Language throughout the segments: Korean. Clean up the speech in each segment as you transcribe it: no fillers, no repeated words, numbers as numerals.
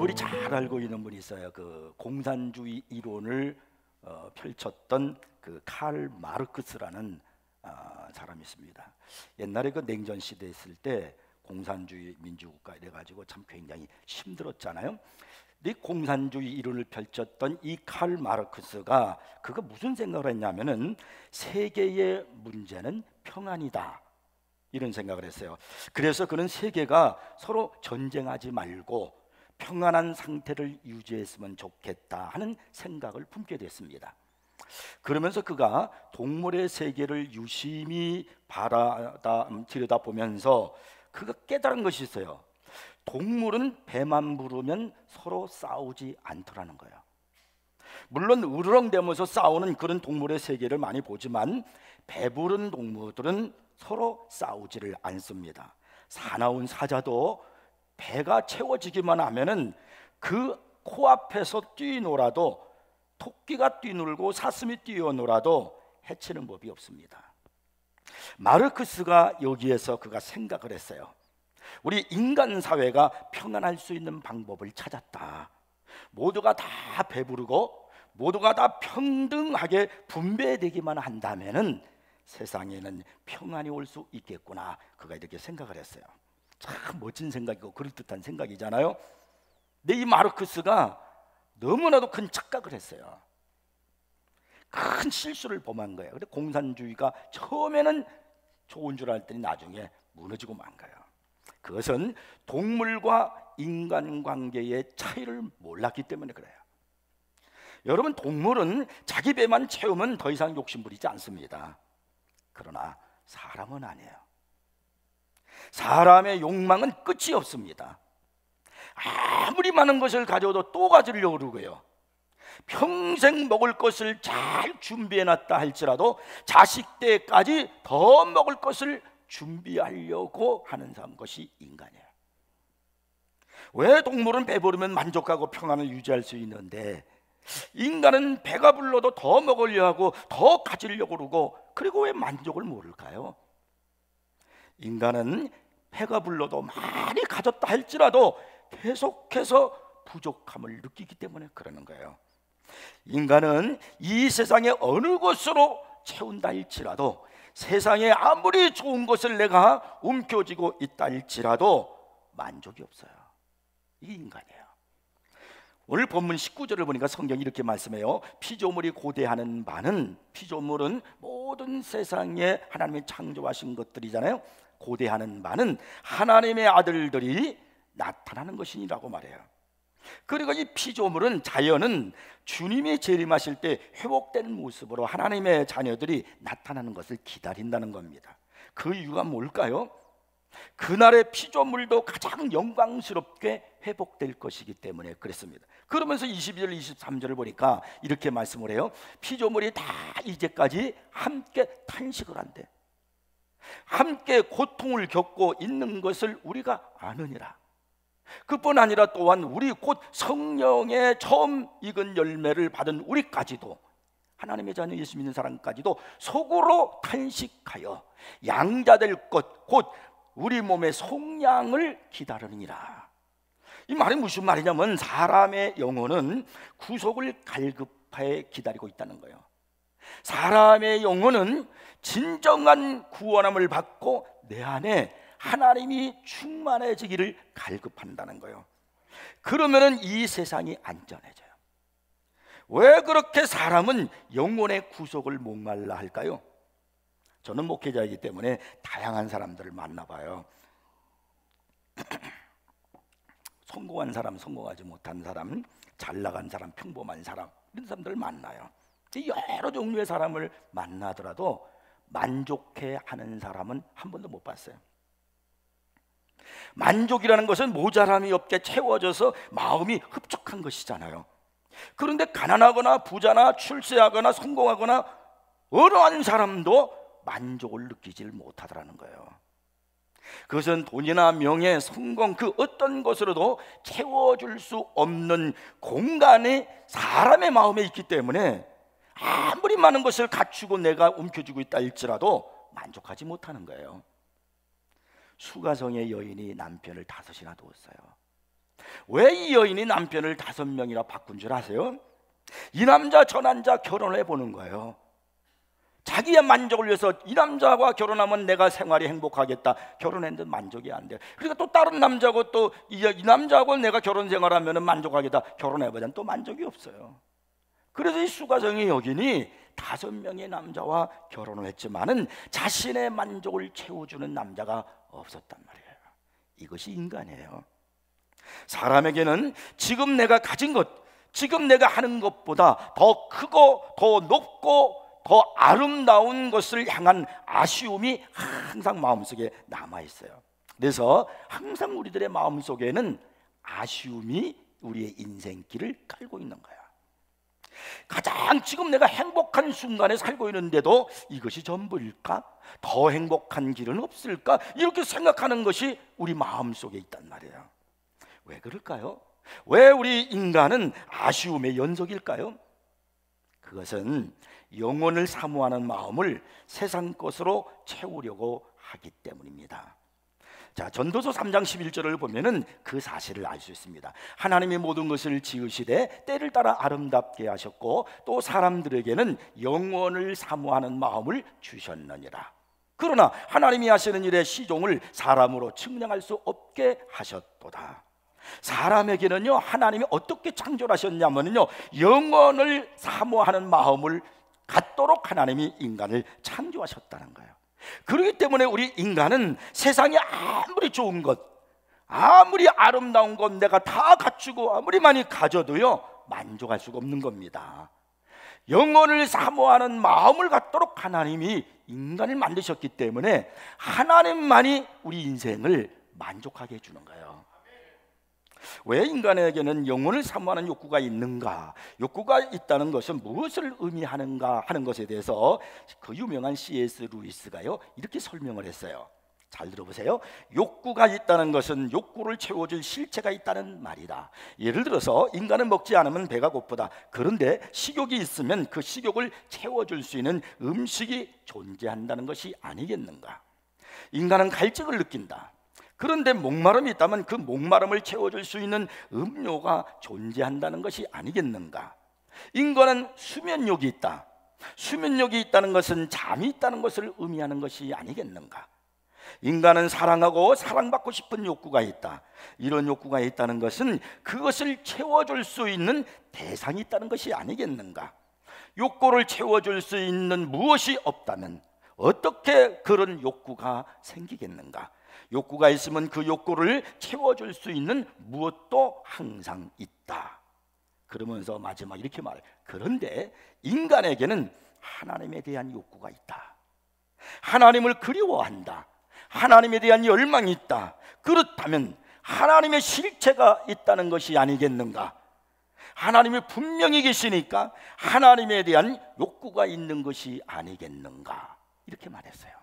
우리 잘 알고 있는 분이 있어요. 그 공산주의 이론을 펼쳤던 그 칼 마르크스라는 사람이 있습니다. 옛날에 그 냉전 시대 있을 때 공산주의 민주국가 이래가지고 참 굉장히 힘들었잖아요. 이 공산주의 이론을 펼쳤던 이 칼 마르크스가 그가 무슨 생각을 했냐면은 세계의 문제는 평안이다, 이런 생각을 했어요. 그래서 그는 세계가 서로 전쟁하지 말고 평안한 상태를 유지했으면 좋겠다 하는 생각을 품게 됐습니다. 그러면서 그가 동물의 세계를 유심히 들여다보면서 그가 깨달은 것이 있어요. 동물은 배만 부르면 서로 싸우지 않더라는 거예요. 물론 으르렁대면서 싸우는 그런 동물의 세계를 많이 보지만 배부른 동물들은 서로 싸우지를 않습니다. 사나운 사자도 배가 채워지기만 하면은 그 코앞에서 뛰놀아도, 토끼가 뛰놀고 사슴이 뛰어놀아도 해치는 법이 없습니다. 마르크스가 여기에서 그가 생각을 했어요. 우리 인간 사회가 평안할 수 있는 방법을 찾았다. 모두가 다 배부르고 모두가 다 평등하게 분배되기만 한다면은 세상에는 평안이 올 수 있겠구나. 그가 이렇게 생각을 했어요. 참 멋진 생각이고 그럴듯한 생각이잖아요. 근데 이 마르크스가 너무나도 큰 착각을 했어요. 큰 실수를 범한 거예요. 근데 공산주의가 처음에는 좋은 줄 알았더니 나중에 무너지고 만 거예요. 그것은 동물과 인간 관계의 차이를 몰랐기 때문에 그래요. 여러분, 동물은 자기 배만 채우면 더 이상 욕심 부리지 않습니다. 그러나 사람은 아니에요. 사람의 욕망은 끝이 없습니다. 아무리 많은 것을 가져도 또 가지려고 그러고요. 평생 먹을 것을 잘 준비해놨다 할지라도 자식 때까지 더 먹을 것을 준비하려고 하는 것이 인간이에요. 왜 동물은 배부르면 만족하고 평안을 유지할 수 있는데 인간은 배가 불러도 더 먹으려 하고 더 가지려고 그러고, 그리고 왜 만족을 모를까요? 인간은 배가 불러도 많이 가졌다 할지라도 계속해서 부족함을 느끼기 때문에 그러는 거예요. 인간은 이 세상의 어느 것으로 채운다 할지라도, 세상에 아무리 좋은 것을 내가 움켜쥐고 있다 할지라도 만족이 없어요. 이게 인간이에요. 오늘 본문 19절을 보니까 성경이 이렇게 말씀해요. 피조물이 고대하는 바는, 피조물은 모든 세상에 하나님이 창조하신 것들이잖아요. 고대하는 바는 하나님의 아들들이 나타나는 것이라고 말해요. 그리고 이 피조물은, 자연은 주님이 재림하실 때 회복된 모습으로 하나님의 자녀들이 나타나는 것을 기다린다는 겁니다. 그 이유가 뭘까요? 그날의 피조물도 가장 영광스럽게 회복될 것이기 때문에 그랬습니다. 그러면서 22절 23절을 보니까 이렇게 말씀을 해요. 피조물이 다 이제까지 함께 탄식을 한대. 함께 고통을 겪고 있는 것을 우리가 아느니라. 그뿐 아니라 또한 우리 곧 성령의 처음 익은 열매를 받은 우리까지도, 하나님의 자녀 예수 믿는 사람까지도 속으로 탄식하여 양자될 것, 곧 우리 몸의 속량을 기다리느니라. 이 말이 무슨 말이냐면 사람의 영혼은 구속을 갈급하게 기다리고 있다는 거예요. 사람의 영혼은 진정한 구원함을 받고 내 안에 하나님이 충만해지기를 갈급한다는 거예요. 그러면은 이 세상이 안전해져요. 왜 그렇게 사람은 영혼의 구속을 목말라 할까요? 저는 목회자이기 때문에 다양한 사람들을 만나봐요. 성공한 사람, 성공하지 못한 사람, 잘 나간 사람, 평범한 사람, 이런 사람들을 만나요. 여러 종류의 사람을 만나더라도 만족해 하는 사람은 한 번도 못 봤어요. 만족이라는 것은 모자람이 없게 채워져서 마음이 흡족한 것이잖아요. 그런데 가난하거나 부자나 출세하거나 성공하거나 어떠한 사람도 만족을 느끼질 못하더라는 거예요. 그것은 돈이나 명예, 성공, 그 어떤 것으로도 채워줄 수 없는 공간이 사람의 마음에 있기 때문에 아무리 많은 것을 갖추고 내가 움켜쥐고 있다 할지라도 만족하지 못하는 거예요. 수가성의 여인이 남편을 5이나 두었어요. 왜 이 여인이 남편을 5명이나 바꾼 줄 아세요? 이 남자 저 남자 결혼해 보는 거예요. 자기의 만족을 위해서 이 남자와 결혼하면 내가 생활이 행복하겠다. 결혼했는데 만족이 안 돼요. 그러니까 또 다른 남자고 또 이 남자하고 내가 결혼 생활하면 만족하겠다. 결혼해보자면 또 만족이 없어요. 그래서 이 수가성의 여인이 5명의 남자와 결혼을 했지만은 자신의 만족을 채워주는 남자가 없었단 말이에요. 이것이 인간이에요. 사람에게는 지금 내가 가진 것, 지금 내가 하는 것보다 더 크고 더 높고 더 아름다운 것을 향한 아쉬움이 항상 마음속에 남아있어요. 그래서 항상 우리들의 마음속에는 아쉬움이 우리의 인생길을 깔고 있는 거야. 가장 지금 내가 행복한 순간에 살고 있는데도 이것이 전부일까? 더 행복한 길은 없을까? 이렇게 생각하는 것이 우리 마음속에 있단 말이에요. 왜 그럴까요? 왜 우리 인간은 아쉬움의 연속일까요? 그것은 영혼을 사모하는 마음을 세상 것으로 채우려고 하기 때문입니다. 자, 전도서 3장 11절을 보면은 그 사실을 알 수 있습니다. 하나님이 모든 것을 지으시되 때를 따라 아름답게 하셨고 또 사람들에게는 영원을 사모하는 마음을 주셨느니라. 그러나 하나님이 하시는 일의 시종을 사람으로 측량할 수 없게 하셨도다. 사람에게는요, 하나님이 어떻게 창조하셨냐면요, 영원을 사모하는 마음을 갖도록 하나님이 인간을 창조하셨다는 거예요. 그렇기 때문에 우리 인간은 세상에 아무리 좋은 것, 아무리 아름다운 것 내가 다 갖추고 아무리 많이 가져도요 만족할 수가 없는 겁니다. 영혼을 사모하는 마음을 갖도록 하나님이 인간을 만드셨기 때문에 하나님만이 우리 인생을 만족하게 해주는 거예요. 왜 인간에게는 영혼을 사모하는 욕구가 있는가? 욕구가 있다는 것은 무엇을 의미하는가 하는 것에 대해서 그 유명한 C.S. 루이스가요 이렇게 설명을 했어요. 잘 들어보세요. 욕구가 있다는 것은 욕구를 채워줄 실체가 있다는 말이다. 예를 들어서 인간은 먹지 않으면 배가 고프다. 그런데 식욕이 있으면 그 식욕을 채워줄 수 있는 음식이 존재한다는 것이 아니겠는가? 인간은 갈증을 느낀다. 그런데 목마름이 있다면 그 목마름을 채워줄 수 있는 음료가 존재한다는 것이 아니겠는가? 인간은 수면욕이 있다. 수면욕이 있다는 것은 잠이 있다는 것을 의미하는 것이 아니겠는가? 인간은 사랑하고 사랑받고 싶은 욕구가 있다. 이런 욕구가 있다는 것은 그것을 채워줄 수 있는 대상이 있다는 것이 아니겠는가? 욕구를 채워줄 수 있는 무엇이 없다면 어떻게 그런 욕구가 생기겠는가? 욕구가 있으면 그 욕구를 채워줄 수 있는 무엇도 항상 있다. 그러면서 마지막 이렇게 말해요. 그런데 인간에게는 하나님에 대한 욕구가 있다. 하나님을 그리워한다. 하나님에 대한 열망이 있다. 그렇다면 하나님의 실체가 있다는 것이 아니겠는가? 하나님이 분명히 계시니까 하나님에 대한 욕구가 있는 것이 아니겠는가? 이렇게 말했어요.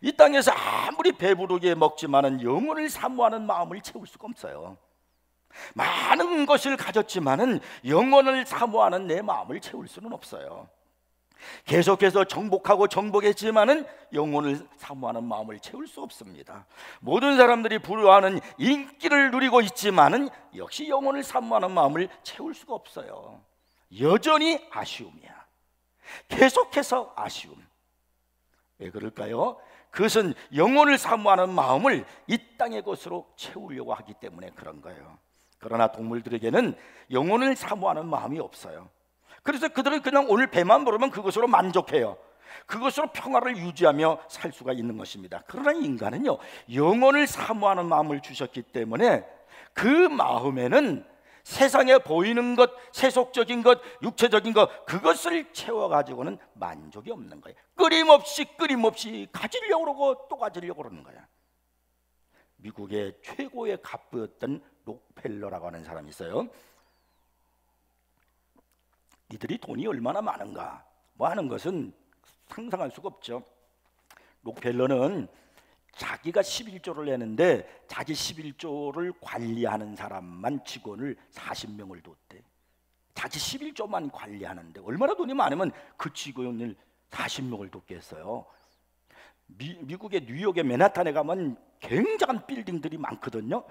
이 땅에서 아무리 배부르게 먹지만은 영혼을 사모하는 마음을 채울 수가 없어요. 많은 것을 가졌지만은 영혼을 사모하는 내 마음을 채울 수는 없어요. 계속해서 정복하고 정복했지만은 영혼을 사모하는 마음을 채울 수 없습니다. 모든 사람들이 부러워하는 인기를 누리고 있지만은 역시 영혼을 사모하는 마음을 채울 수가 없어요. 여전히 아쉬움이야. 계속해서 아쉬움. 왜 그럴까요? 그것은 영혼을 사모하는 마음을 이 땅의 것으로 채우려고 하기 때문에 그런 거예요. 그러나 동물들에게는 영혼을 사모하는 마음이 없어요. 그래서 그들은 그냥 오늘 배만 부르면 그것으로 만족해요. 그것으로 평화를 유지하며 살 수가 있는 것입니다. 그러나 인간은요, 영혼을 사모하는 마음을 주셨기 때문에 그 마음에는 세상에 보이는 것, 세속적인 것, 육체적인 것, 그것을 채워가지고는 만족이 없는 거예요. 끊임없이 가지려고 그러고 또 가지려고 그러는 거야. 미국의 최고의 갑부였던 록펠러라고 하는 사람이 있어요. 이들이 돈이 얼마나 많은가 뭐 하는 것은 상상할 수가 없죠. 록펠러는 자기가 11조를 내는데 자기 11조를 관리하는 사람만 직원을 40명을 뒀대. 자기 11조만 관리하는데 얼마나 돈이 많으면 그 직원을 40명을 돕겠어요. 미국의 뉴욕의 맨하탄에 가면 굉장한 빌딩들이 많거든요.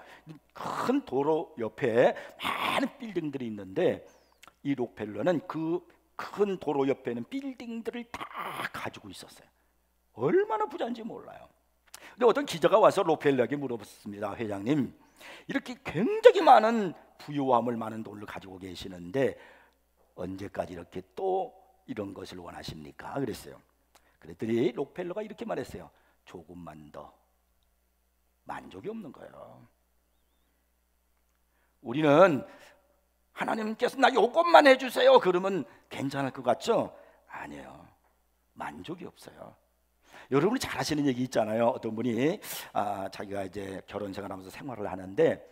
큰 도로 옆에 많은 빌딩들이 있는데 이 록펠러는 그 큰 도로 옆에는 빌딩들을 다 가지고 있었어요. 얼마나 부자인지 몰라요. 근데 어떤 기자가 와서 록펠러에게 물어봤습니다. 회장님, 이렇게 굉장히 많은 부유함을, 많은 돈을 가지고 계시는데 언제까지 이렇게 또 이런 것을 원하십니까? 그랬어요. 그랬더니 록펠러가 이렇게 말했어요. 조금만 더. 만족이 없는 거예요. 우리는 하나님께서 나 요것만 해주세요 그러면 괜찮을 것 같죠? 아니에요. 만족이 없어요. 여러분이 잘 아시는 얘기 있잖아요. 어떤 분이 자기가 이제 결혼 생활하면서 생활을 하는데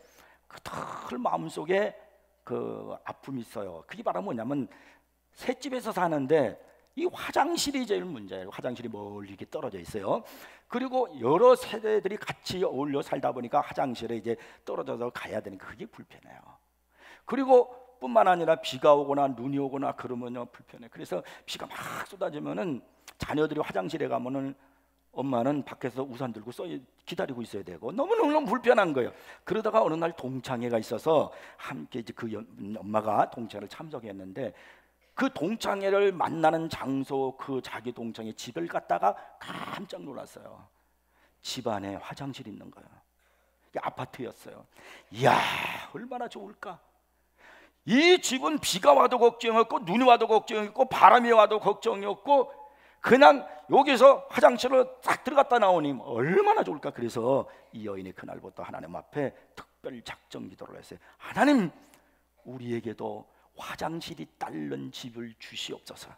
그 마음속에 그 아픔이 있어요. 그게 바로 뭐냐면 셋집에서 사는데 이 화장실이 제일 문제예요. 화장실이 멀리 이렇게 떨어져 있어요. 그리고 여러 세대들이 같이 어울려 살다 보니까 화장실에 이제 떨어져서 가야 되니까 그게 불편해요. 그리고 뿐만 아니라 비가 오거나 눈이 오거나 그러면요 불편해. 그래서 비가 막 쏟아지면은 자녀들이 화장실에 가면은 엄마는 밖에서 우산 들고 기다리고 있어야 되고 너무너무 불편한 거예요. 그러다가 어느 날 동창회가 있어서 함께 이제 그 엄마가 동창회를 참석했는데 그 동창회를 만나는 장소, 그 자기 동창회 집을 갔다가 깜짝 놀랐어요. 집 안에 화장실이 있는 거예요. 아파트였어요. 이야, 얼마나 좋을까? 이 집은 비가 와도 걱정이 없고 눈이 와도 걱정이 없고 바람이 와도 걱정이 없고 그냥 여기서 화장실로 딱 들어갔다 나오니 얼마나 좋을까? 그래서 이 여인이 그날부터 하나님 앞에 특별 작정 기도를 했어요. 하나님, 우리에게도 화장실이 딸린 집을 주시옵소서.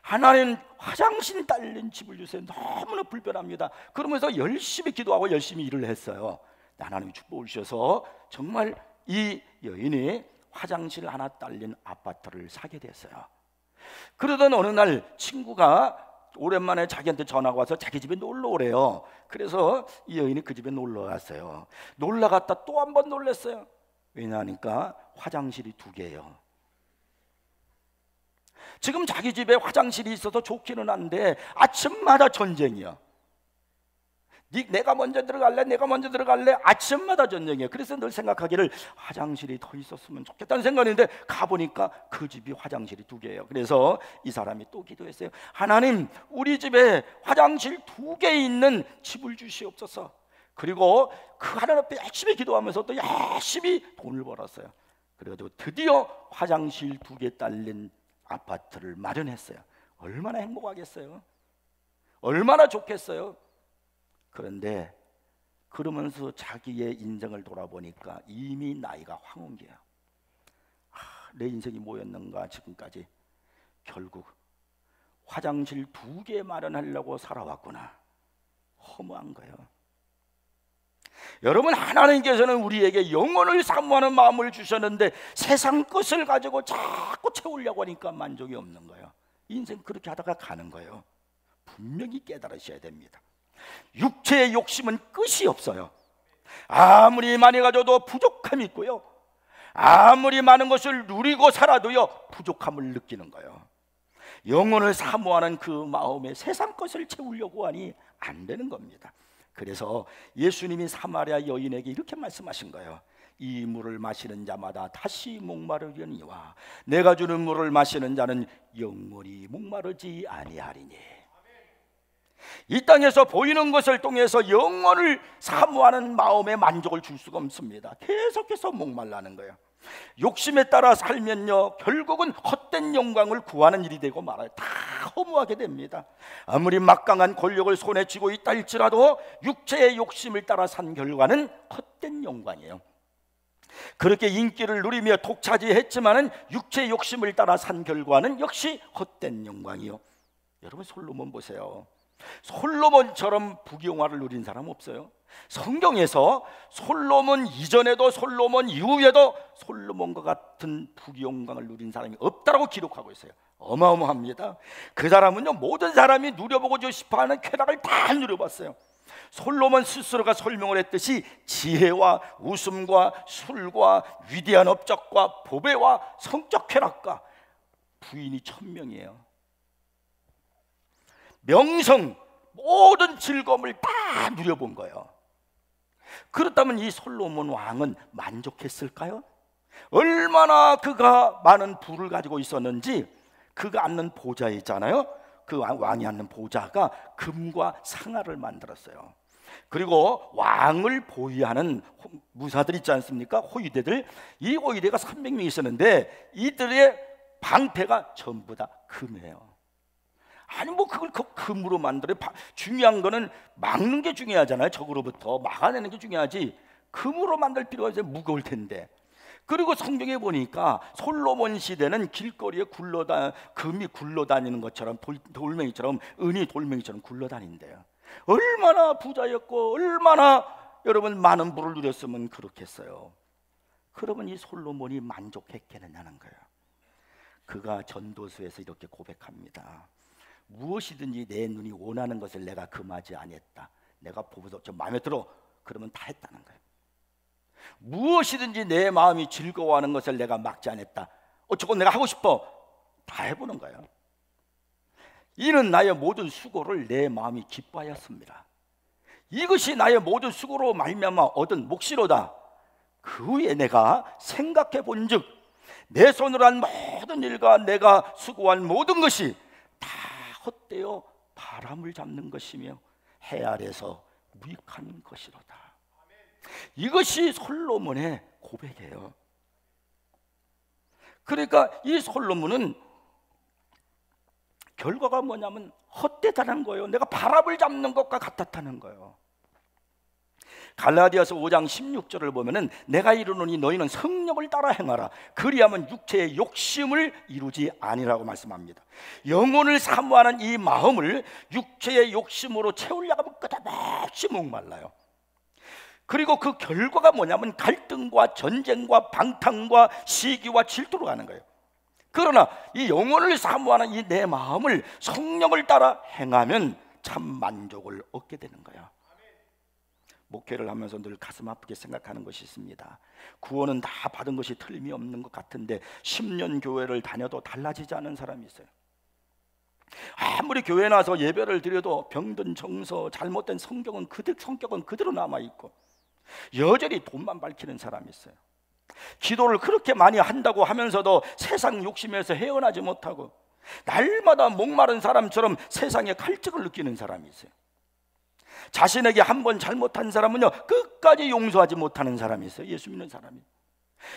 하나님, 화장실 딸린 집을 주세요. 너무나 불편합니다. 그러면서 열심히 기도하고 열심히 일을 했어요. 하나님이 축복을 주셔서 정말 이 여인이 화장실 하나 딸린 아파트를 사게 됐어요. 그러던 어느 날 친구가 오랜만에 자기한테 전화가 와서 자기 집에 놀러 오래요. 그래서 이 여인이 그 집에 놀러 갔어요. 놀러 갔다 또 한 번 놀랐어요. 왜냐하니까 화장실이 2개예요. 지금 자기 집에 화장실이 있어서 좋기는 한데 아침마다 전쟁이야. 내가 먼저 들어갈래? 내가 먼저 들어갈래? 아침마다 전쟁이에요. 그래서 늘 생각하기를 화장실이 더 있었으면 좋겠다는 생각인데 가보니까 그 집이 화장실이 2개예요. 그래서 이 사람이 또 기도했어요. 하나님, 우리 집에 화장실 2개 있는 집을 주시옵소서. 그리고 그 하나님 앞에 열심히 기도하면서 또 열심히 돈을 벌었어요. 그래가지고 드디어 화장실 2개 딸린 아파트를 마련했어요. 얼마나 행복하겠어요? 얼마나 좋겠어요? 그런데 그러면서 자기의 인생을 돌아보니까 이미 나이가 황혼기야. 내 인생이 뭐였는가 지금까지. 결국 화장실 2개 마련하려고 살아왔구나. 허무한 거예요. 여러분, 하나님께서는 우리에게 영혼을 사모하는 마음을 주셨는데 세상 것을 가지고 자꾸 채우려고 하니까 만족이 없는 거예요. 인생 그렇게 하다가 가는 거예요. 분명히 깨달으셔야 됩니다. 육체의 욕심은 끝이 없어요. 아무리 많이 가져도 부족함이 있고요, 아무리 많은 것을 누리고 살아도요 부족함을 느끼는 거예요. 영혼을 사모하는 그 마음에 세상 것을 채우려고 하니 안 되는 겁니다. 그래서 예수님이 사마리아 여인에게 이렇게 말씀하신 거예요. 이 물을 마시는 자마다 다시 목마르려니와 내가 주는 물을 마시는 자는 영원히 목마르지 아니하리니. 이 땅에서 보이는 것을 통해서 영혼을 사모하는 마음에 만족을 줄 수가 없습니다. 계속해서 목말라는 거예요. 욕심에 따라 살면요 결국은 헛된 영광을 구하는 일이 되고 말아요. 다 허무하게 됩니다. 아무리 막강한 권력을 손에 쥐고 있다 할지라도 육체의 욕심을 따라 산 결과는 헛된 영광이에요. 그렇게 인기를 누리며 독차지했지만은 육체의 욕심을 따라 산 결과는 역시 헛된 영광이요. 여러분, 솔로몬 보세요. 솔로몬처럼 부귀영화를 누린 사람 없어요. 성경에서 솔로몬 이전에도 솔로몬 이후에도 솔로몬과 같은 부귀영광을 누린 사람이 없다라고 기록하고 있어요. 어마어마합니다. 그 사람은요 모든 사람이 누려보고 싶어하는 쾌락을 다 누려봤어요. 솔로몬 스스로가 설명을 했듯이 지혜와 웃음과 술과 위대한 업적과 보배와 성적 쾌락과 부인이 1000명이에요. 명성, 모든 즐거움을 다 누려본 거예요. 그렇다면 이 솔로몬 왕은 만족했을까요? 얼마나 그가 많은 부를 가지고 있었는지, 그가 앉는 보좌 있잖아요, 그 왕이 앉는 보좌가 금과 상아를 만들었어요. 그리고 왕을 보위하는 무사들 있지 않습니까? 호위대들. 이 호위대가 300명 있었는데 이들의 방패가 전부 다 금이에요. 아니 뭐 그걸 금으로 만들어요? 중요한 거는 막는 게 중요하잖아요. 적으로부터 막아내는 게 중요하지, 금으로 만들 필요가 있어요. 무거울 텐데. 그리고 성경에 보니까 솔로몬 시대는 길거리에 금이 굴러다니는 것처럼, 돌멩이처럼, 은이 돌멩이처럼 굴러다닌대요. 얼마나 부자였고 얼마나 여러분 많은 부를 누렸으면 그렇겠어요. 그러면 이 솔로몬이 만족했겠느냐는 거예요. 그가 전도서에서 이렇게 고백합니다. 무엇이든지 내 눈이 원하는 것을 내가 금하지 아니했다. 내가 보고서 저 마음에 들어, 그러면 다 했다는 거예요. 무엇이든지 내 마음이 즐거워하는 것을 내가 막지 않았다. 저건 내가 하고 싶어, 다 해보는 거예요. 이는 나의 모든 수고를 내 마음이 기뻐하였습니다. 이것이 나의 모든 수고로 말미암아 얻은 몫이로다. 그 후에 내가 생각해 본즉 내 손으로 한 모든 일과 내가 수고한 모든 것이 다 헛되어 바람을 잡는 것이며 해 아래서 무익한 것이로다. 이것이 솔로몬의 고백이에요. 그러니까 이 솔로몬은 결과가 뭐냐면 헛되다는 거예요. 내가 바람을 잡는 것과 같았다는 거예요. 갈라디아서 5장 16절을 보면은 내가 이르노니 너희는 성령을 따라 행하라. 그리하면 육체의 욕심을 이루지 아니라고 말씀합니다. 영혼을 사모하는 이 마음을 육체의 욕심으로 채우려고 하면 끝없이 목말라요. 그리고 그 결과가 뭐냐면 갈등과 전쟁과 방탕과 시기와 질투로 가는 거예요. 그러나 이 영혼을 사모하는 이 내 마음을 성령을 따라 행하면 참 만족을 얻게 되는 거예요. 목회를 하면서 늘 가슴 아프게 생각하는 것이 있습니다. 구원은 다 받은 것이 틀림이 없는 것 같은데 10년 교회를 다녀도 달라지지 않은 사람이 있어요. 아무리 교회 나서 예배를 드려도 병든 정서, 잘못된 성격은 그대로 남아있고 여전히 돈만 밝히는 사람이 있어요. 기도를 그렇게 많이 한다고 하면서도 세상 욕심에서 헤어나지 못하고 날마다 목마른 사람처럼 세상의 갈증을 느끼는 사람이 있어요. 자신에게 한 번 잘못한 사람은요 끝까지 용서하지 못하는 사람이 있어요. 예수 믿는 사람이.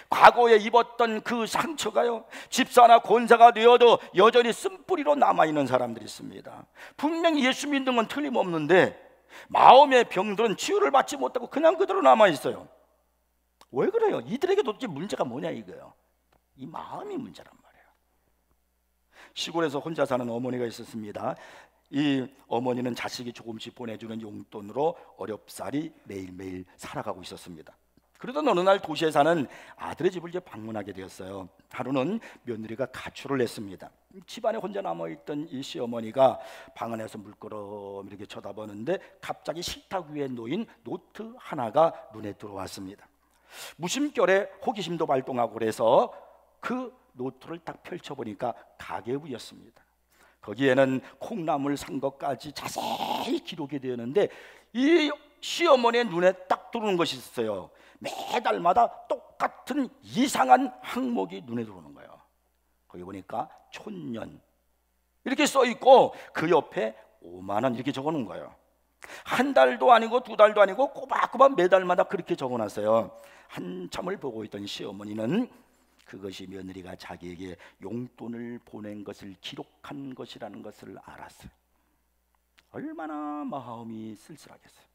과거에 입었던 그 상처가요 집사나 권사가 되어도 여전히 쓴뿌리로 남아있는 사람들이 있습니다. 분명히 예수 믿는 건 틀림없는데 마음의 병들은 치유를 받지 못하고 그냥 그대로 남아있어요. 왜 그래요? 이들에게 도대체 문제가 뭐냐 이거예요. 이 마음이 문제란 말이에요. 시골에서 혼자 사는 어머니가 있었습니다. 이 어머니는 자식이 조금씩 보내주는 용돈으로 어렵사리 매일매일 살아가고 있었습니다. 그러던 어느 날 도시에 사는 아들의 집을 이제 방문하게 되었어요. 하루는 며느리가 가출을 했습니다. 집안에 혼자 남아있던 이 시어머니가 방 안에서 물끄러미 이렇게 쳐다보는데 갑자기 식탁 위에 놓인 노트 하나가 눈에 들어왔습니다. 무심결에 호기심도 발동하고 그래서 그 노트를 딱 펼쳐보니까 가계부였습니다. 거기에는 콩나물 산 것까지 자세히 기록이 되었는데 이 시어머니의 눈에 딱 들어오는 것이 있어요. 매달마다 똑같은 이상한 항목이 눈에 들어오는 거예요. 거기 보니까 촌년 이렇게 써있고 그 옆에 5만 원 이렇게 적어놓은 거예요. 한 달도 아니고 두 달도 아니고 꼬박꼬박 매달마다 그렇게 적어놨어요. 한참을 보고 있던 시어머니는 그것이 며느리가 자기에게 용돈을 보낸 것을 기록한 것이라는 것을 알았어요. 얼마나 마음이 쓸쓸하겠어요.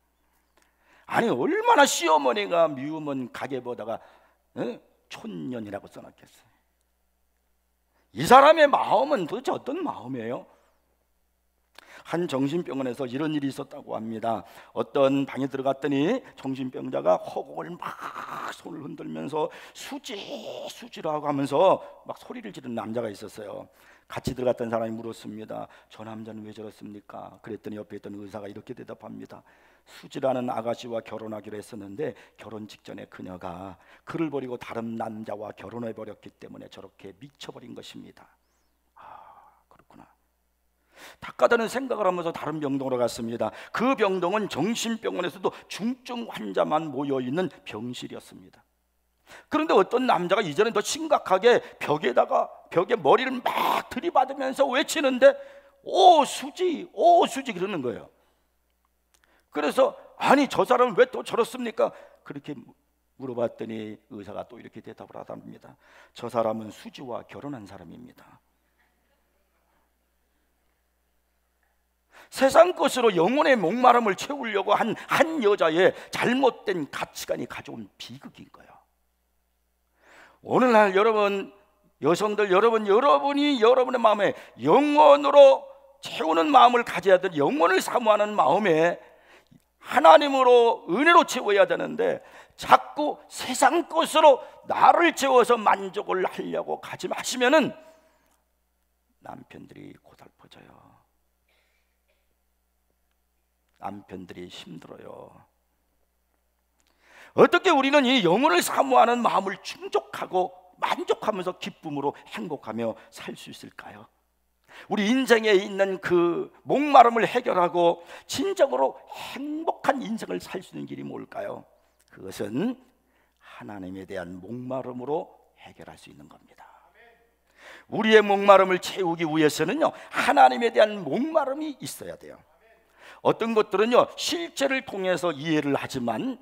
아니 얼마나 시어머니가 미우면 가게보다가 촌년이라고 써놨겠어요. 이 사람의 마음은 도대체 어떤 마음이에요? 한 정신병원에서 이런 일이 있었다고 합니다. 어떤 방에 들어갔더니 정신병자가 허공을 막 손을 흔들면서 수지라고 하면서 막 소리를 지르는 남자가 있었어요. 같이 들어갔던 사람이 물었습니다. 저 남자는 왜 저렇습니까? 그랬더니 옆에 있던 의사가 이렇게 대답합니다. 수지라는 아가씨와 결혼하기로 했었는데 결혼 직전에 그녀가 그를 버리고 다른 남자와 결혼해버렸기 때문에 저렇게 미쳐버린 것입니다. 아, 그렇구나. 탁가다는 생각을 하면서 다른 병동으로 갔습니다. 그 병동은 정신병원에서도 중증 환자만 모여있는 병실이었습니다. 그런데 어떤 남자가 이전에 더 심각하게 벽에 머리를 막 들이받으면서 외치는데 오 수지, 오 수지 그러는 거예요. 그래서 아니 저 사람은 왜 또 저렇습니까? 그렇게 물어봤더니 의사가 또 이렇게 대답을 하답니다. 저 사람은 수지와 결혼한 사람입니다. 세상 것으로 영혼의 목마름을 채우려고 한 여자의 잘못된 가치관이 가져온 비극인 거예요. 오늘날 여러분 여성들 여러분이 여러분의 마음에 영원으로 채우는 마음을 가져야 될 영혼을 사모하는 마음에 하나님으로 은혜로 채워야 되는데 자꾸 세상 것으로 나를 채워서 만족을 하려고 가지 마시면은 남편들이 고달퍼져요. 남편들이 힘들어요. 어떻게 우리는 이 영혼을 사모하는 마음을 충족하고 만족하면서 기쁨으로 행복하며 살 수 있을까요? 우리 인생에 있는 그 목마름을 해결하고 진정으로 행복한 인생을 살 수 있는 길이 뭘까요? 그것은 하나님에 대한 목마름으로 해결할 수 있는 겁니다. 우리의 목마름을 채우기 위해서는요, 하나님에 대한 목마름이 있어야 돼요. 어떤 것들은요 실체를 통해서 이해를 하지만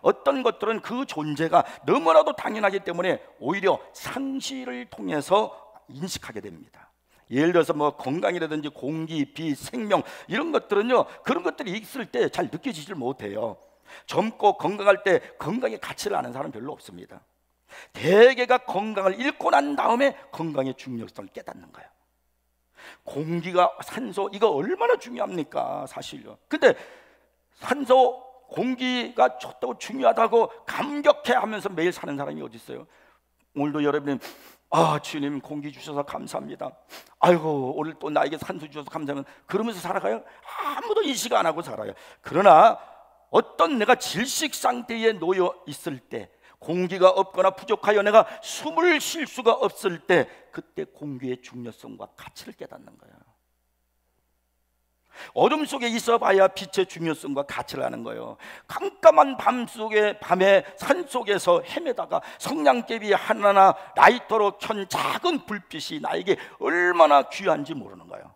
어떤 것들은 그 존재가 너무나도 당연하기 때문에 오히려 상실을 통해서 인식하게 됩니다. 예를 들어서 뭐 건강이라든지 공기, 빛, 생명 이런 것들은요 그런 것들이 있을 때 잘 느껴지질 못해요. 젊고 건강할 때 건강의 가치를 아는 사람은 별로 없습니다. 대개가 건강을 잃고 난 다음에 건강의 중요성을 깨닫는 거예요. 공기가 산소 이거 얼마나 중요합니까 사실요. 근데 산소 공기가 좋다고 중요하다고 감격해 하면서 매일 사는 사람이 어디 있어요? 오늘도 여러분이 주님 공기 주셔서 감사합니다. 아이고 오늘 또 나에게 산소 주셔서 감사합니다. 그러면서 살아가요? 아무도 인식 안 하고 살아요. 그러나 어떤 내가 질식 상태에 놓여 있을 때, 공기가 없거나 부족하여 내가 숨을 쉴 수가 없을 때, 그때 공기의 중요성과 가치를 깨닫는 거예요. 어둠 속에 있어봐야 빛의 중요성과 가치를 아는 거예요. 깜깜한 밤에 산속에서 헤매다가 성냥개비 하나나 라이터로 켠 작은 불빛이 나에게 얼마나 귀한지 모르는 거예요.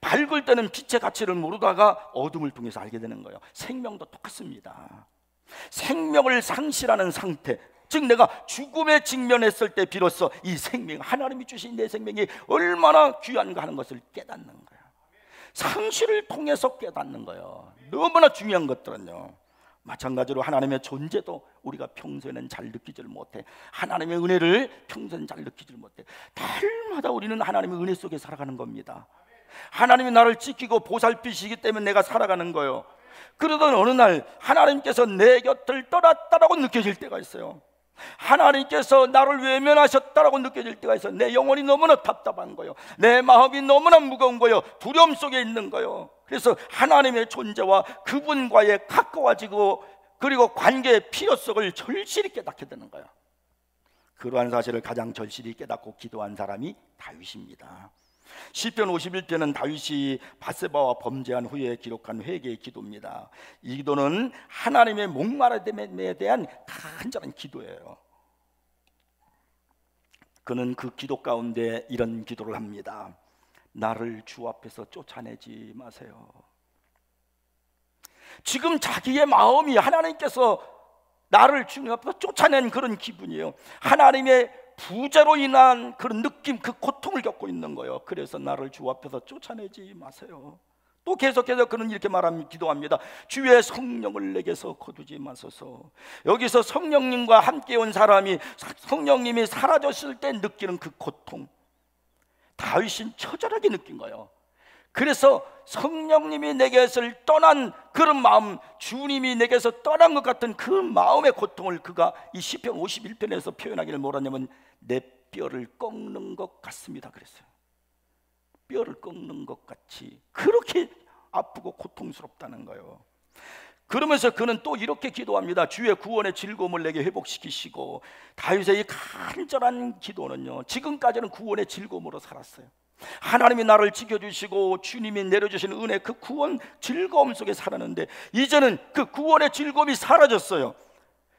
밝을 때는 빛의 가치를 모르다가 어둠을 통해서 알게 되는 거예요. 생명도 똑같습니다. 생명을 상실하는 상태, 즉 내가 죽음에 직면했을 때 비로소 이 생명, 하나님이 주신 내 생명이 얼마나 귀한가 하는 것을 깨닫는 거예요. 상실을 통해서 깨닫는 거예요. 너무나 중요한 것들은요. 마찬가지로 하나님의 존재도 우리가 평소에는 잘 느끼질 못해. 하나님의 은혜를 평소에는 잘 느끼질 못해. 날마다 우리는 하나님의 은혜 속에 살아가는 겁니다. 하나님이 나를 지키고 보살피시기 때문에 내가 살아가는 거예요. 그러던 어느 날 하나님께서 내 곁을 떠났다라고 느껴질 때가 있어요. 하나님께서 나를 외면하셨다라고 느껴질 때가 있어요. 내 영혼이 너무나 답답한 거예요. 내 마음이 너무나 무거운 거예요. 두려움 속에 있는 거예요. 그래서 하나님의 존재와 그분과의 가까워지고 그리고 관계의 필요성을 절실히 깨닫게 되는 거예요. 그러한 사실을 가장 절실히 깨닫고 기도한 사람이 다윗입니다. 시편 51편은 다윗이 밧세바와 범죄한 후에 기록한 회개의 기도입니다. 이 기도는 하나님의 목마름에 대한 간절한 기도예요. 그는 그 기도 가운데 이런 기도를 합니다. 나를 주 앞에서 쫓아내지 마세요. 지금 자기의 마음이 하나님께서 나를 주님 앞에서 쫓아낸 그런 기분이에요. 하나님의 부재로 인한 그런 느낌, 그 고통을 겪고 있는 거예요. 그래서 나를 주 앞에서 쫓아내지 마세요. 또 계속해서 그는 이렇게 기도합니다. 주의 성령을 내게서 거두지 마소서. 여기서 성령님과 함께 온 사람이 성령님이 사라졌을 때 느끼는 그 고통, 다윗은 처절하게 느낀 거예요. 그래서 성령님이 내게서 떠난 그런 마음, 주님이 내게서 떠난 것 같은 그 마음의 고통을 그가 이 시편 51편에서 표현하기를 뭐라냐면 내 뼈를 꺾는 것 같습니다 그랬어요. 뼈를 꺾는 것 같이 그렇게 아프고 고통스럽다는 거예요. 그러면서 그는 또 이렇게 기도합니다. 주의 구원의 즐거움을 내게 회복시키시고. 다윗의 이 간절한 기도는요, 지금까지는 구원의 즐거움으로 살았어요. 하나님이 나를 지켜주시고 주님이 내려주신 은혜, 그 구원 즐거움 속에 살았는데 이제는 그 구원의 즐거움이 사라졌어요.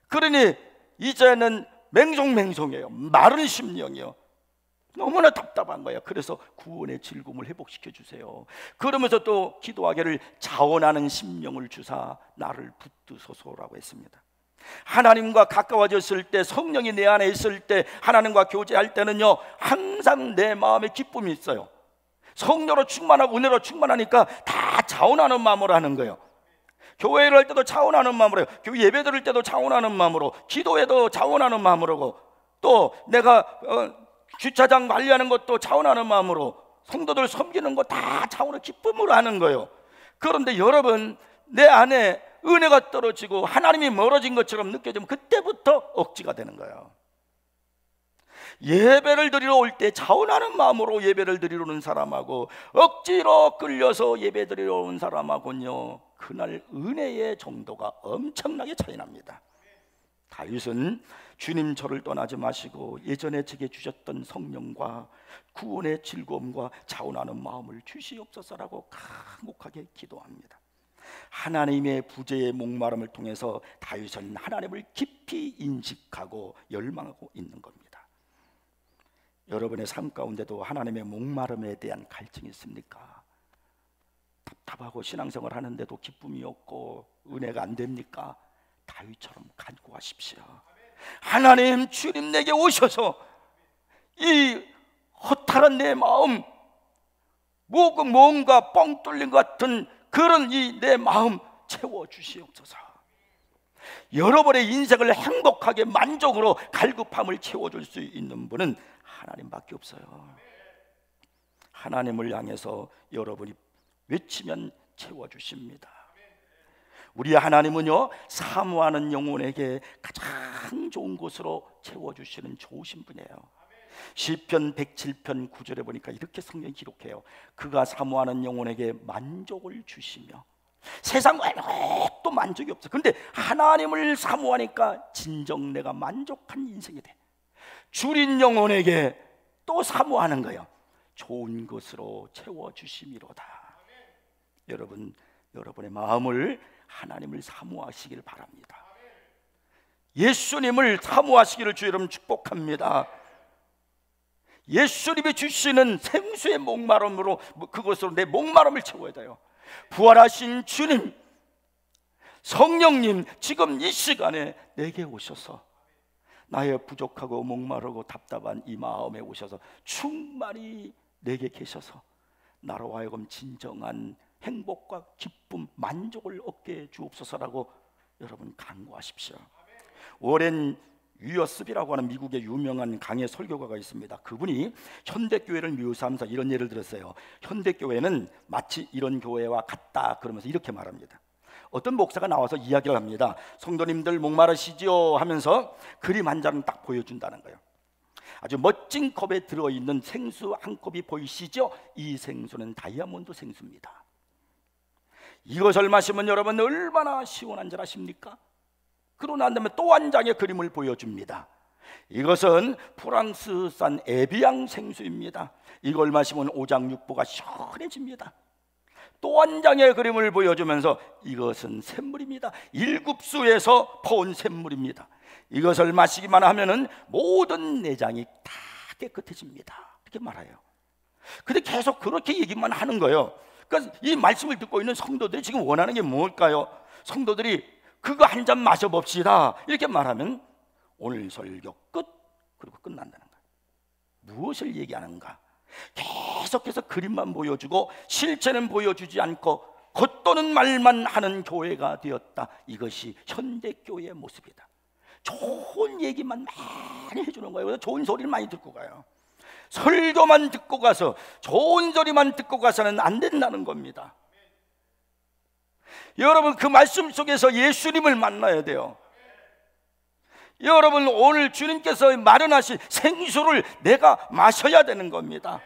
그러니 이제는 맹송맹송해요. 마른 심령이요. 너무나 답답한 거예요. 그래서 구원의 즐거움을 회복시켜 주세요. 그러면서 또 기도하기를 자원하는 심령을 주사 나를 붙드소서라고 했습니다. 하나님과 가까워졌을 때, 성령이 내 안에 있을 때, 하나님과 교제할 때는요, 항상 내 마음에 기쁨이 있어요. 성령으로 충만하고 은혜로 충만하니까 다 자원하는 마음으로 하는 거예요. 교회를 할 때도 자원하는 마음으로 해요. 교회 예배 드릴 때도 자원하는 마음으로, 기도에도 자원하는 마음으로, 또 내가 주차장 관리하는 것도 자원하는 마음으로, 성도들 섬기는 거 다 자원의 기쁨으로 하는 거예요. 그런데 여러분, 내 안에 은혜가 떨어지고 하나님이 멀어진 것처럼 느껴지면 그때부터 억지가 되는 거예요. 예배를 드리러 올 때 자원하는 마음으로 예배를 드리러 오는 사람하고 억지로 끌려서 예배 드리러 온 사람하고는요, 그날 은혜의 정도가 엄청나게 차이 납니다. 다윗은 주님, 저를 떠나지 마시고 예전에 제게 주셨던 성령과 구원의 즐거움과 자원하는 마음을 주시옵소서라고 간곡하게 기도합니다. 하나님의 부재의 목마름을 통해서 다윗은 하나님을 깊이 인식하고 열망하고 있는 겁니다. 여러분의 삶 가운데도 하나님의 목마름에 대한 갈증이 있습니까? 답답하고 신앙생활 하는데도 기쁨이 없고 은혜가 안 됩니까? 다윗처럼 간구하십시오. 하나님, 주님 내게 오셔서 이 허탈한 내 마음, 뭔가 뻥 뚫린 것 같은 그런 이 내 마음 채워주시옵소서. 여러분의 인생을 행복하게 만족으로 갈급함을 채워줄 수 있는 분은 하나님밖에 없어요. 하나님을 향해서 여러분이 외치면 채워주십니다. 우리 하나님은요, 사모하는 영혼에게 가장 좋은 곳으로 채워주시는 좋으신 분이에요. 시편 107편 9절에 보니까 이렇게 성경이 기록해요. 그가 사모하는 영혼에게 만족을 주시며. 세상 외로도 만족이 없어. 그런데 하나님을 사모하니까 진정 내가 만족한 인생이 돼. 줄인 영혼에게 또 사모하는 거예요. 좋은 것으로 채워주심이로다. 여러분, 여러분의 마음을 하나님을 사모하시길 바랍니다. 예수님을 사모하시기를 주 여러분 축복합니다. 예수님이 주시는 생수의 목마름으로, 그것으로 내 목마름을 채워야 돼요. 부활하신 주님, 성령님, 지금 이 시간에 내게 오셔서 나의 부족하고 목마르고 답답한 이 마음에 오셔서 충만히 내게 계셔서 나로 하여금 진정한 행복과 기쁨, 만족을 얻게 해 주옵소서라고 여러분 간구하십시오. 오랜 위어스비라고 하는 미국의 유명한 강의 설교가가 있습니다. 그분이 현대교회를 묘사하면서 이런 예를 들었어요. 현대교회는 마치 이런 교회와 같다 그러면서 이렇게 말합니다. 어떤 목사가 나와서 이야기를 합니다. 성도님들 목마르시지요 하면서 그림 한 장을 딱 보여준다는 거예요. 아주 멋진 컵에 들어있는 생수 한 컵이 보이시죠? 이 생수는 다이아몬드 생수입니다. 이것을 마시면 여러분 얼마나 시원한 줄 아십니까? 그러고 난 다음에 또 한 장의 그림을 보여줍니다. 이것은 프랑스산 에비앙 생수입니다. 이걸 마시면 오장육부가 시원해집니다. 또 한 장의 그림을 보여주면서 이것은 샘물입니다. 일급수에서 퍼온 샘물입니다. 이것을 마시기만 하면은 모든 내장이 다 깨끗해집니다. 이렇게 말해요. 근데 계속 그렇게 얘기만 하는 거예요. 그러니까 이 말씀을 듣고 있는 성도들이 지금 원하는 게 뭘까요? 성도들이 그거 한 잔 마셔봅시다 이렇게 말하면 오늘 설교 끝, 그리고 끝난다는 거예요. 무엇을 얘기하는가? 계속해서 그림만 보여주고 실체는 보여주지 않고 겉도는 말만 하는 교회가 되었다. 이것이 현대교회의 모습이다. 좋은 얘기만 많이 해주는 거예요. 그래서 좋은 소리를 많이 듣고 가요. 설교만 듣고 가서 좋은 소리만 듣고 가서는 안 된다는 겁니다. 여러분, 그 말씀 속에서 예수님을 만나야 돼요. 여러분, 오늘 주님께서 마련하신 생수를 내가 마셔야 되는 겁니다.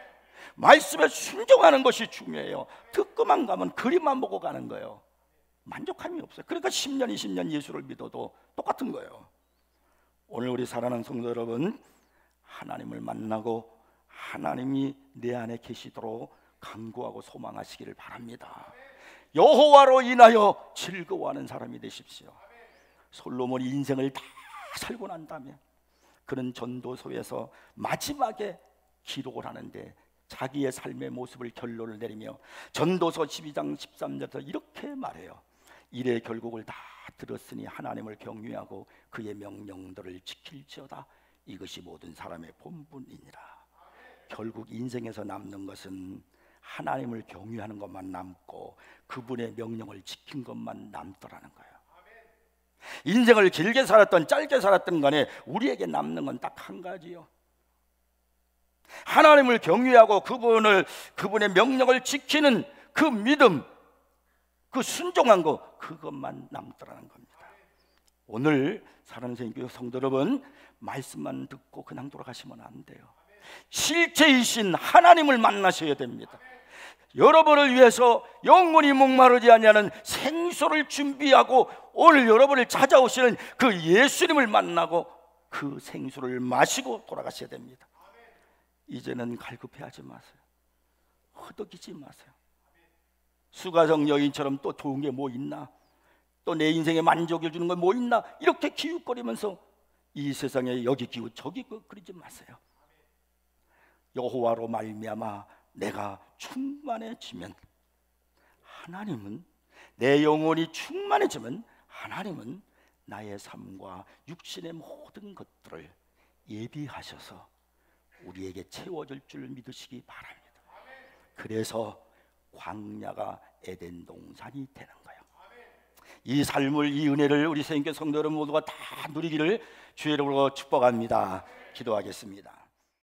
말씀에 순종하는 것이 중요해요. 듣고만 가면 그림만 보고 가는 거예요. 만족함이 없어요. 그러니까 10년 20년 예수를 믿어도 똑같은 거예요. 오늘 우리 사랑하는 성도 여러분, 하나님을 만나고 하나님이 내 안에 계시도록 간구하고 소망하시기를 바랍니다. 여호와로 인하여 즐거워하는 사람이 되십시오. 솔로몬이 인생을 다 살고 난 다음에 그는 전도서에서 마지막에 기록을 하는데 자기의 삶의 모습을 결론을 내리며 전도서 12장 13절에서 이렇게 말해요. 이래 결국을 다 들었으니 하나님을 경외하고 그의 명령들을 지킬지어다. 이것이 모든 사람의 본분이니라. 결국 인생에서 남는 것은 하나님을 경외하는 것만 남고 그분의 명령을 지킨 것만 남더라는 거예요. 인생을 길게 살았던 짧게 살았던 간에 우리에게 남는 건 딱 한 가지요. 하나님을 경외하고 그분의 명령을 지키는 그 믿음, 그 순종한 거, 그것만 남더라는 겁니다. 오늘 사랑하는 선생님께 성도 여러분, 말씀만 듣고 그냥 돌아가시면 안 돼요. 실제이신 하나님을 만나셔야 됩니다. 여러분을 위해서 영원히 목마르지 아니하는 생수를 준비하고 오늘 여러분을 찾아오시는 그 예수님을 만나고 그 생수를 마시고 돌아가셔야 됩니다. 이제는 갈급해하지 마세요. 허덕이지 마세요. 수가성 여인처럼 또 좋은 게 뭐 있나, 또 내 인생에 만족을 주는 건 뭐 있나, 이렇게 기웃거리면서 이 세상에 여기 기웃 저기 그러지 마세요. 여호와로 말미암아 내가 충만해지면, 하나님은 내 영혼이 충만해지면 하나님은 나의 삶과 육신의 모든 것들을 예비하셔서 우리에게 채워줄 줄 믿으시기 바랍니다. 그래서 광야가 에덴 동산이 되는 거예요. 이 삶을, 이 은혜를 우리 선생님께 성도 여러분 모두가 다 누리기를 주의 이름으로 축복합니다. 기도하겠습니다.